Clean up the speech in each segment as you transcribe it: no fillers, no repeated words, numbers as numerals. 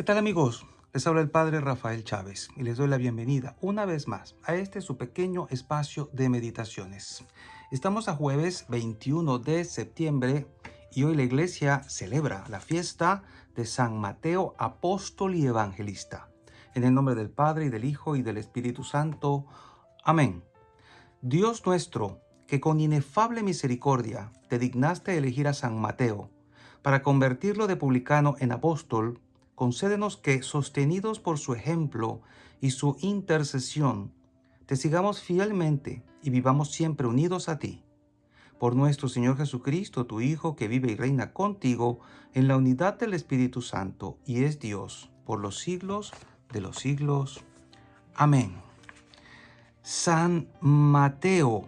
tal amigos? Les habla el Padre Rafael Chávez y les doy la bienvenida una vez más a este su pequeño espacio de meditaciones. Estamos a jueves 21 de septiembre y hoy la iglesia celebra la fiesta de San Mateo, apóstol y evangelista. En el nombre del Padre y del Hijo y del Espíritu Santo. Amén. Dios nuestro, que con inefable misericordia te dignaste elegir a San Mateo para convertirlo de publicano en apóstol, concédenos que, sostenidos por su ejemplo y su intercesión, te sigamos fielmente y vivamos siempre unidos a ti. Por nuestro Señor Jesucristo, tu Hijo, que vive y reina contigo en la unidad del Espíritu Santo y es Dios por los siglos de los siglos. Amén. San Mateo.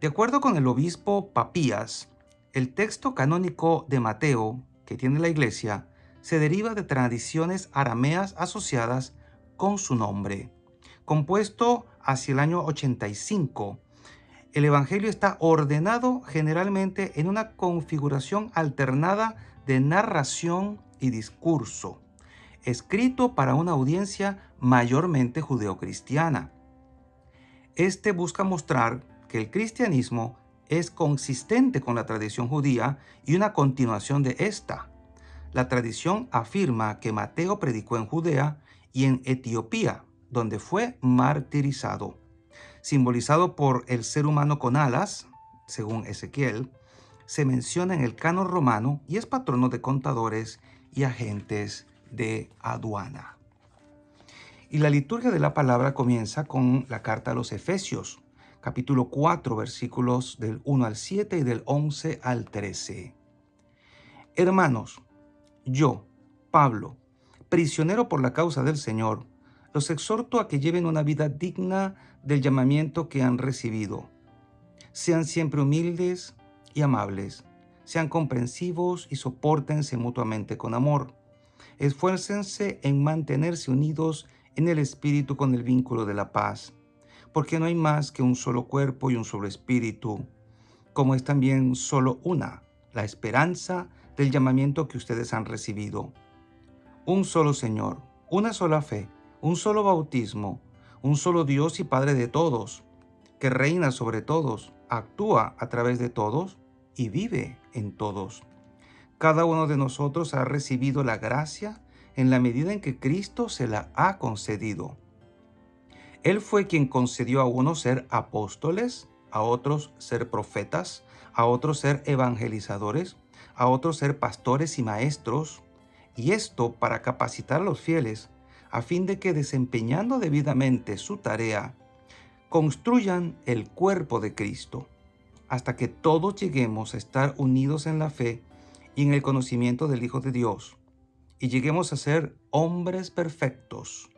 De acuerdo con el obispo Papías, el texto canónico de Mateo que tiene la Iglesia se deriva de tradiciones arameas asociadas con su nombre. Compuesto hacia el año 85, el Evangelio está ordenado generalmente en una configuración alternada de narración y discurso, escrito para una audiencia mayormente judeocristiana. Este busca mostrar que el cristianismo es consistente con la tradición judía y una continuación de esta. La tradición afirma que Mateo predicó en Judea y en Etiopía, donde fue martirizado. Simbolizado por el ser humano con alas, según Ezequiel, se menciona en el canon romano y es patrono de contadores y agentes de aduana. Y la liturgia de la palabra comienza con la carta a los Efesios, capítulo 4, versículos del 1 al 7 y del 11 al 13. Hermanos, yo, Pablo, prisionero por la causa del Señor, los exhorto a que lleven una vida digna del llamamiento que han recibido. Sean siempre humildes y amables, sean comprensivos y sopórtense mutuamente con amor. Esfuércense en mantenerse unidos en el Espíritu con el vínculo de la paz, porque no hay más que un solo cuerpo y un solo Espíritu, como es también solo una, la esperanza del llamamiento que ustedes han recibido. Un solo Señor, una sola fe, un solo bautismo, un solo Dios y Padre de todos, que reina sobre todos, actúa a través de todos y vive en todos. Cada uno de nosotros ha recibido la gracia en la medida en que Cristo se la ha concedido. Él fue quien concedió a unos ser apóstoles, a otros ser profetas, a otros ser evangelizadores, a otros ser pastores y maestros, y esto para capacitar a los fieles, a fin de que desempeñando debidamente su tarea, construyan el cuerpo de Cristo, hasta que todos lleguemos a estar unidos en la fe y en el conocimiento del Hijo de Dios, y lleguemos a ser hombres perfectos,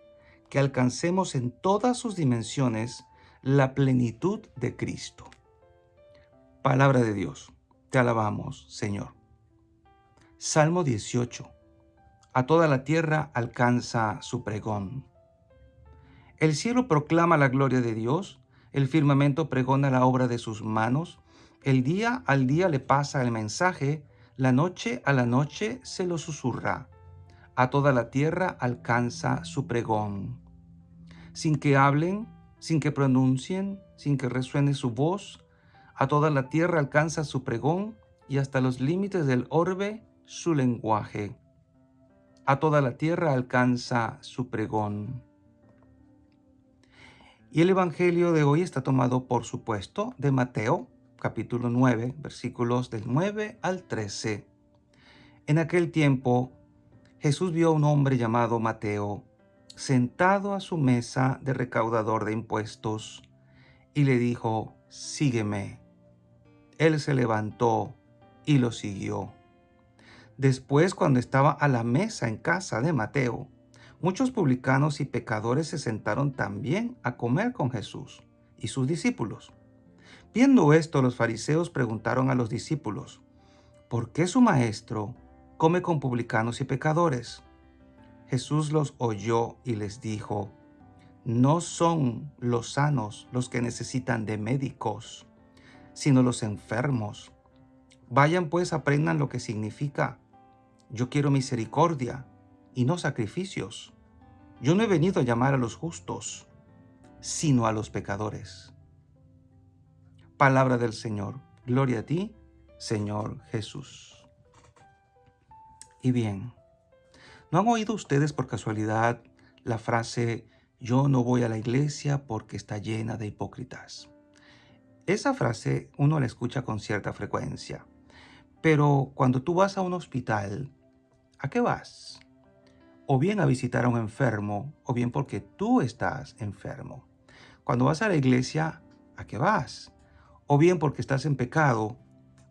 que alcancemos en todas sus dimensiones la plenitud de Cristo. Palabra de Dios, te alabamos, Señor. Salmo 18. A toda la tierra alcanza su pregón. El cielo proclama la gloria de Dios, el firmamento pregona la obra de sus manos, el día al día le pasa el mensaje, la noche a la noche se lo susurra. A toda la tierra alcanza su pregón. Sin que hablen, sin que pronuncien, sin que resuene su voz, a toda la tierra alcanza su pregón y hasta los límites del orbe su lenguaje. A toda la tierra alcanza su pregón. Y el Evangelio de hoy está tomado, por supuesto, de Mateo, capítulo 9, versículos del 9 al 13. En aquel tiempo, Jesús vio a un hombre llamado Mateo, sentado a su mesa de recaudador de impuestos, y le dijo, sígueme. Él se levantó y lo siguió. Después, cuando estaba a la mesa en casa de Mateo, muchos publicanos y pecadores se sentaron también a comer con Jesús y sus discípulos. Viendo esto, los fariseos preguntaron a los discípulos, ¿por qué su maestro come con publicanos y pecadores? Jesús los oyó y les dijo, no son los sanos los que necesitan de médicos, sino los enfermos. Vayan pues, aprendan lo que significa, yo quiero misericordia y no sacrificios. Yo no he venido a llamar a los justos, sino a los pecadores. Palabra del Señor. Gloria a ti, Señor Jesús. Y bien, ¿no han oído ustedes por casualidad la frase "yo no voy a la iglesia porque está llena de hipócritas"? Esa frase uno la escucha con cierta frecuencia, pero cuando tú vas a un hospital, ¿a qué vas? O bien a visitar a un enfermo, o bien porque tú estás enfermo. Cuando vas a la iglesia, ¿a qué vas? O bien porque estás en pecado,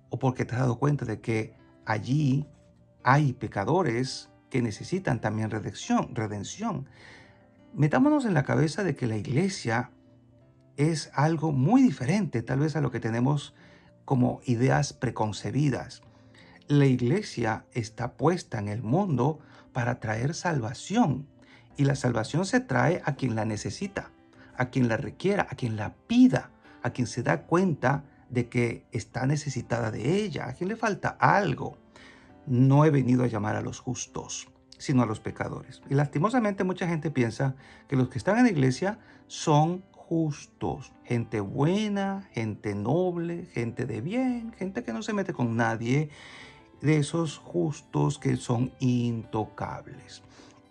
o porque te has dado cuenta de que allí hay pecadores que necesitan también redención. Metámonos en la cabeza de que la iglesia es algo muy diferente, tal vez a lo que tenemos como ideas preconcebidas. La iglesia está puesta en el mundo para traer salvación, y la salvación se trae a quien la necesita, a quien la requiera, a quien la pida, a quien se da cuenta de que está necesitada de ella, a quien le falta algo. No he venido a llamar a los justos, sino a los pecadores. Y lastimosamente mucha gente piensa que los que están en la iglesia son justos, gente buena, gente noble, gente de bien, gente que no se mete con nadie, de esos justos que son intocables.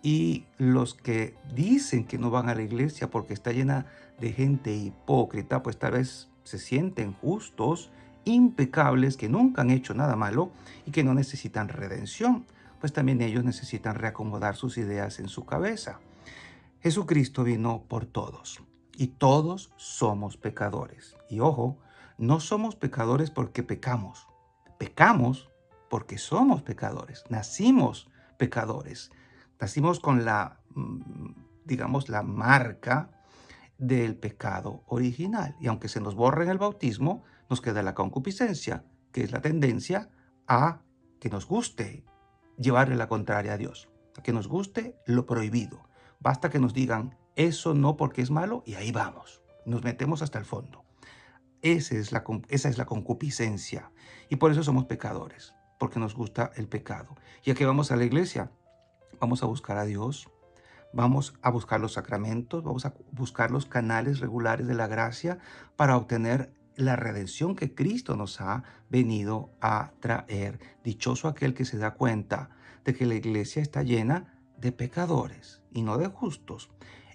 Y los que dicen que no van a la iglesia porque está llena de gente hipócrita, pues tal vez se sienten justos, impecables, que nunca han hecho nada malo y que no necesitan redención, pues también ellos necesitan reacomodar sus ideas en su cabeza. Jesucristo vino por todos y todos somos pecadores. Y ojo, no somos pecadores porque pecamos. Pecamos porque somos pecadores. Nacimos pecadores. Nacimos con digamos, la marca del pecado original. Y aunque se nos borra en el bautismo, nos queda la concupiscencia, que es la tendencia a que nos guste llevarle la contraria a Dios, a que nos guste lo prohibido. Basta que nos digan eso no porque es malo y ahí vamos. Nos metemos hasta el fondo. Esa es la concupiscencia. Y por eso somos pecadores, porque nos gusta el pecado. Y a que vamos a la iglesia, vamos a buscar a Dios, vamos a buscar los sacramentos, vamos a buscar los canales regulares de la gracia para obtener la redención que Cristo nos ha venido a traer. Dichoso aquel que se da cuenta de que la iglesia está llena de pecadores y no de justos.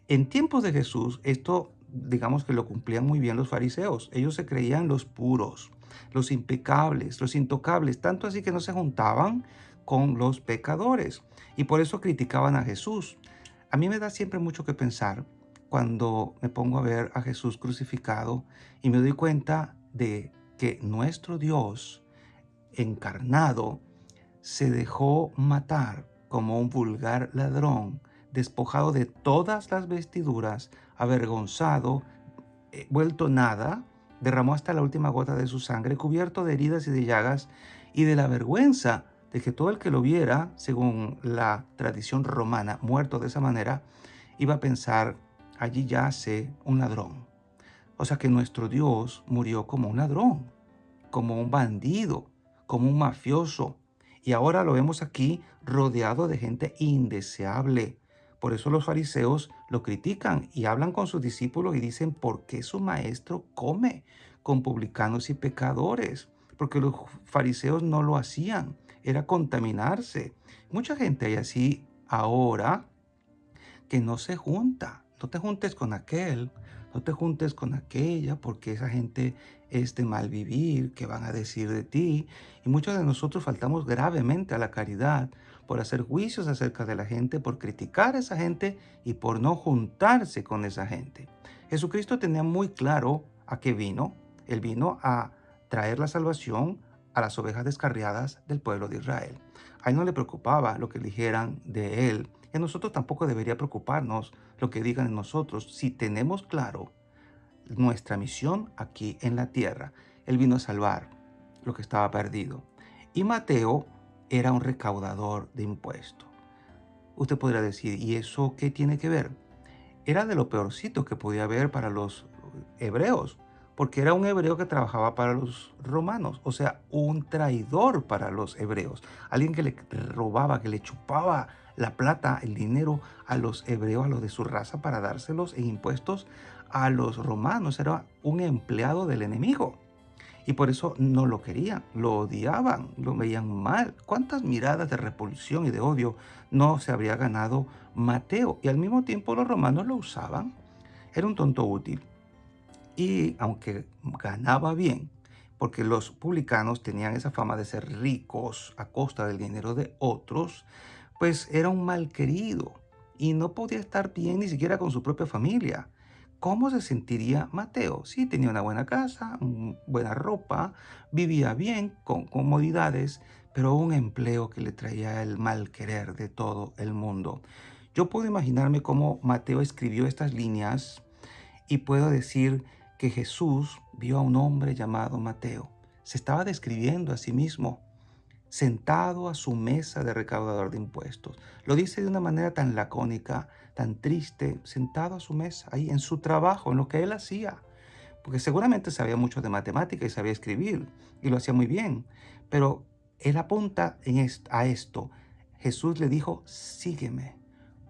En tiempos de Jesús, esto digamos que lo cumplían muy bien los fariseos. Ellos se creían los puros, los impecables, los intocables, tanto así que no se juntaban con los pecadores y por eso criticaban a Jesús. A mí me da siempre mucho que pensar cuando me pongo a ver a Jesús crucificado y me doy cuenta de que nuestro Dios encarnado se dejó matar como un vulgar ladrón, despojado de todas las vestiduras, avergonzado, vuelto nada, derramó hasta la última gota de su sangre, cubierto de heridas y de llagas, y de la vergüenza de que todo el que lo viera, según la tradición romana, muerto de esa manera, iba a pensar, allí yace un ladrón. O sea que nuestro Dios murió como un ladrón, como un bandido, como un mafioso. Y ahora lo vemos aquí rodeado de gente indeseable. Por eso los fariseos lo critican y hablan con sus discípulos y dicen, ¿por qué su maestro come con publicanos y pecadores? Porque los fariseos no lo hacían, era contaminarse. Mucha gente hay así ahora que no se junta. No te juntes con aquel, no te juntes con aquella, porque esa gente es de mal vivir, que van a decir de ti. Y muchos de nosotros faltamos gravemente a la caridad por hacer juicios acerca de la gente, por criticar a esa gente y por no juntarse con esa gente. Jesucristo tenía muy claro a qué vino. Él vino a traer la salvación a las ovejas descarriadas del pueblo de Israel. A él no le preocupaba lo que dijeran de él. Y a nosotros tampoco debería preocuparnos lo que digan de nosotros si tenemos claro nuestra misión aquí en la tierra. Él vino a salvar lo que estaba perdido. Y Mateo era un recaudador de impuestos. Usted podría decir, ¿y eso qué tiene que ver? Era de lo peorcito que podía haber para los hebreos, porque era un hebreo que trabajaba para los romanos, o sea, un traidor para los hebreos, alguien que le robaba, que le chupaba la plata, el dinero a los hebreos, a los de su raza, para dárselos en impuestos a los romanos. Era un empleado del enemigo. Y por eso no lo querían, lo odiaban, lo veían mal. ¿Cuántas miradas de repulsión y de odio no se habría ganado Mateo? Y al mismo tiempo los romanos lo usaban. Era un tonto útil. Y aunque ganaba bien, porque los publicanos tenían esa fama de ser ricos a costa del dinero de otros, pues era un malquerido y no podía estar bien ni siquiera con su propia familia. ¿Cómo se sentiría Mateo? Sí, tenía una buena casa, buena ropa, vivía bien, con comodidades, pero un empleo que le traía el mal querer de todo el mundo. Yo puedo imaginarme cómo Mateo escribió estas líneas y puedo decir que Jesús vio a un hombre llamado Mateo. Se estaba describiendo a sí mismo, sentado a su mesa de recaudador de impuestos. Lo dice de una manera tan lacónica, tan triste, sentado a su mesa, ahí en su trabajo, en lo que él hacía. Porque seguramente sabía mucho de matemática y sabía escribir, y lo hacía muy bien. Pero él apunta a esto. Jesús le dijo, sígueme.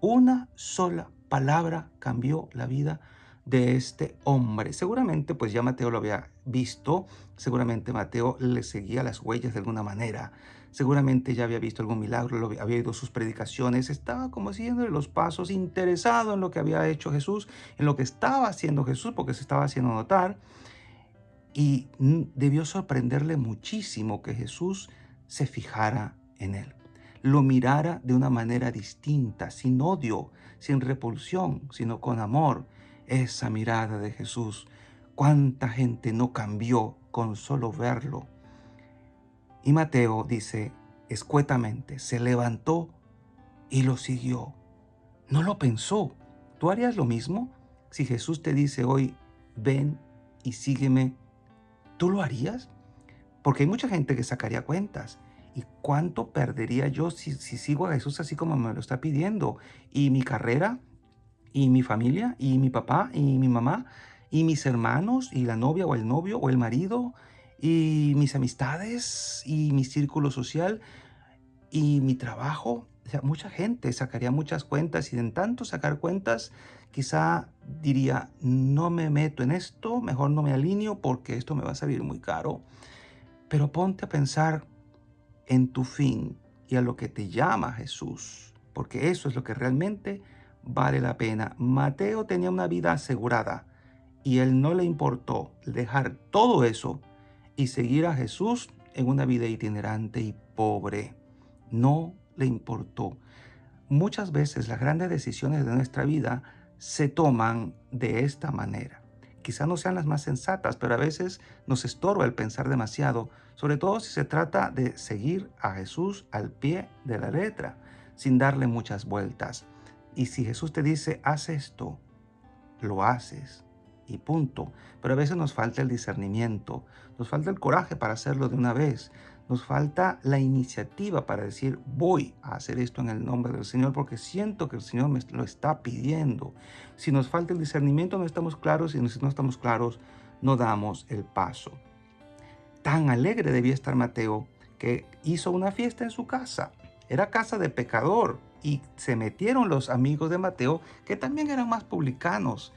Una sola palabra cambió la vida de este hombre. Seguramente pues ya Mateo lo había visto, seguramente Mateo le seguía las huellas de alguna manera, seguramente ya había visto algún milagro, había oído sus predicaciones, estaba como siguiéndole los pasos, interesado en lo que había hecho Jesús, en lo que estaba haciendo Jesús, porque se estaba haciendo notar, y debió sorprenderle muchísimo que Jesús se fijara en él, lo mirara de una manera distinta, sin odio, sin repulsión, sino con amor. Esa mirada de Jesús, cuánta gente no cambió con solo verlo. Y Mateo dice escuetamente, se levantó y lo siguió. No lo pensó. ¿Tú harías lo mismo? Si Jesús te dice hoy, ven y sígueme, ¿tú lo harías? Porque hay mucha gente que sacaría cuentas. ¿Y cuánto perdería yo si sigo a Jesús así como me lo está pidiendo? Y mi carrera, y mi familia, y mi papá, y mi mamá, y mis hermanos, y la novia o el novio o el marido, y mis amistades, y mi círculo social, y mi trabajo. O sea, mucha gente sacaría muchas cuentas y en tanto sacar cuentas, quizá diría, no me meto en esto, mejor no me alineo porque esto me va a salir muy caro. Pero ponte a pensar en tu fin y a lo que te llama Jesús, porque eso es lo que realmente vale la pena. Mateo tenía una vida asegurada y él no le importó dejar todo eso y seguir a Jesús en una vida itinerante y pobre. No le importó. Muchas veces las grandes decisiones de nuestra vida se toman de esta manera. Quizá no sean las más sensatas, pero a veces nos estorba el pensar demasiado, sobre todo si se trata de seguir a Jesús al pie de la letra, sin darle muchas vueltas. Y si Jesús te dice, haz esto, lo haces y punto. Pero a veces nos falta el discernimiento, nos falta el coraje para hacerlo de una vez, nos falta la iniciativa para decir voy a hacer esto en el nombre del Señor porque siento que el Señor me lo está pidiendo. Si nos falta el discernimiento no estamos claros y si no estamos claros no damos el paso. Tan alegre debía estar Mateo que hizo una fiesta en su casa. Era casa de pecador y se metieron los amigos de Mateo que también eran más publicanos.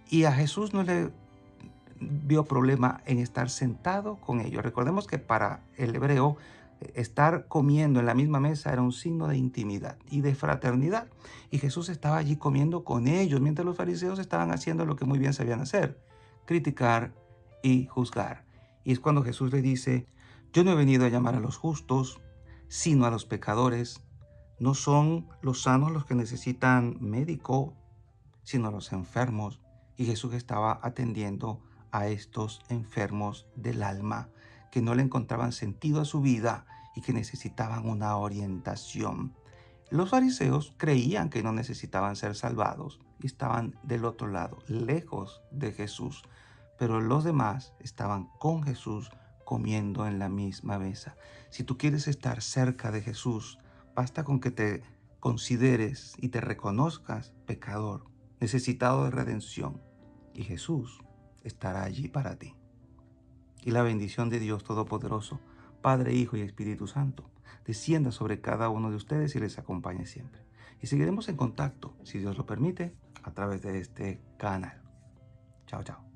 Y a Jesús no le vio problema en estar sentado con ellos. Recordemos que para el hebreo estar comiendo en la misma mesa era un signo de intimidad y de fraternidad. Y Jesús estaba allí comiendo con ellos, mientras los fariseos estaban haciendo lo que muy bien sabían hacer, criticar y juzgar. Y es cuando Jesús le dice, yo no he venido a llamar a los justos, sino a los pecadores. No son los sanos los que necesitan médico, sino los enfermos. Y Jesús estaba atendiendo a estos enfermos del alma que no le encontraban sentido a su vida y que necesitaban una orientación. Los fariseos creían que no necesitaban ser salvados y estaban del otro lado, lejos de Jesús, pero los demás estaban con Jesús comiendo en la misma mesa. Si tú quieres estar cerca de Jesús, basta con que te consideres y te reconozcas pecador, necesitado de redención, y Jesús estará allí para ti. Y la bendición de Dios Todopoderoso, Padre, Hijo y Espíritu Santo, descienda sobre cada uno de ustedes y les acompañe siempre. Y seguiremos en contacto, si Dios lo permite, a través de este canal. Chao, chao.